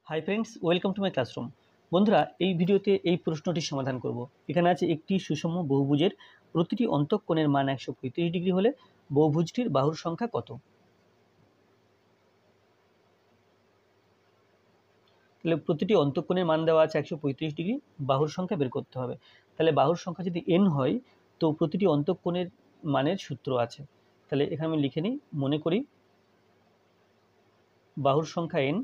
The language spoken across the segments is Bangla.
Hi friends, welcome to my classroom. বন্ধুরা, এই ভিডিওতে এই প্রশ্নটির সমাধান করব। এখানে আছে একটি সুষম বহুভুজের প্রতিটি অন্তঃকোণের মান 135 ডিগ্রি হলে বহুভুজটির বাহুর সংখ্যা কত? তাহলে প্রতিটি অন্তঃকোণের মান দেওয়া আছে 135 ডিগ্রি, বাহুর সংখ্যা বের করতে হবে। তাহলে বাহুর সংখ্যা যদি n হয় তো প্রতিটি অন্তঃকোণের মানের সূত্র আছে। তাহলে এখানে আমি লিখে নিই, মনে করি বাহুর সংখ্যা n,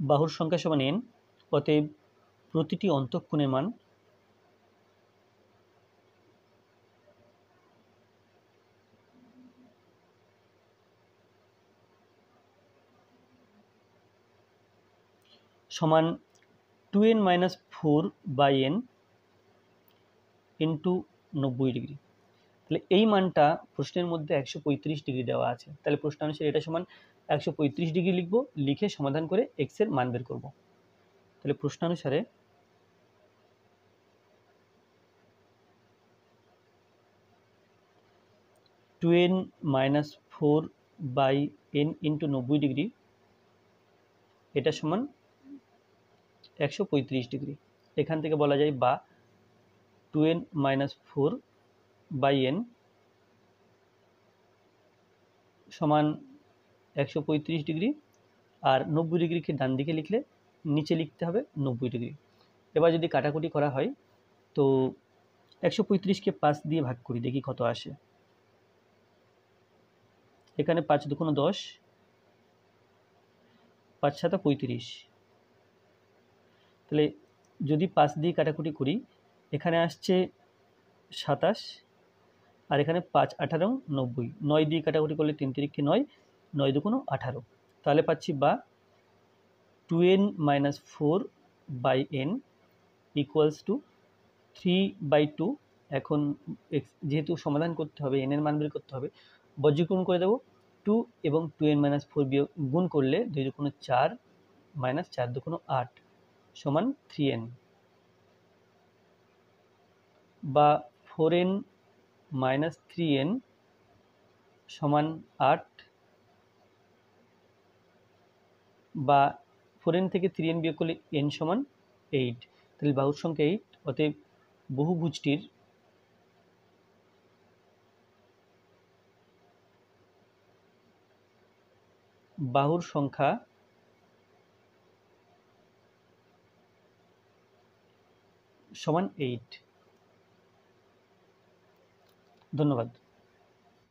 বাহুর সংখ্যা সমান n, অতএব প্রতিটি অন্তঃকোণের মান সমান 2n-4/n ইন্টু 90 ডিগ্রি। তাহলে এই মানটা প্রশ্নের মধ্যে 135 ডিগ্রি দেওয়া আছে। তাহলে প্রশ্ন অনুসারে এটা সমান 135 ডিগ্রি লিখব, লিখে সমাধান করে এক্স এর মান বের করব। তাহলে প্রশ্ন অনুসারে two n minus 4/n into 90 degree, এটা সমান 135 ডিগ্রি। এখান থেকে বলা যায় বা 2n-4/n সমান 135 ডিগ্রি, আর 90 ডিগ্রিকে ডান দিকে লিখলে নিচে লিখতে হবে 90 ডিগ্রি। এবার যদি কাটাকুটি করা হয় তো 135কে 5 দিয়ে ভাগ করি, দেখি কত আসে। এখানে 5 দুগুণ 10, 5 7 35। তাহলে যদি 5 দিয়ে কাটাকুটি করি, এখানে আসছে 27, আর এখানে 5 18 90, 9 দিয়ে কাটাকুটি করলে 3 তিরিকে 9, 9 দুগুণ 18। তাহলে পাচ্ছি বা 2n-4/n ইকুয়ালস টু 3/2। এখন যেহেতু সমাধান করতে হবে, n এর মান বের করতে হবে, বজ্রগুণ করে দেবো। 2 এবং 2n-4 বিয়োগ গুণ করলে 2 দুগুণ 4 মাইনাস 4 দুগুণ 8 সমান 3n, বা 4n-3n সমান 8, বা 4n থেকে 3n বিয়োগ করলে n সমান 8। তাহলে বাহুর সংখ্যা 8, অতএব বহুভুজটির বাহুর সংখ্যা সমান 8। ধন্যবাদ।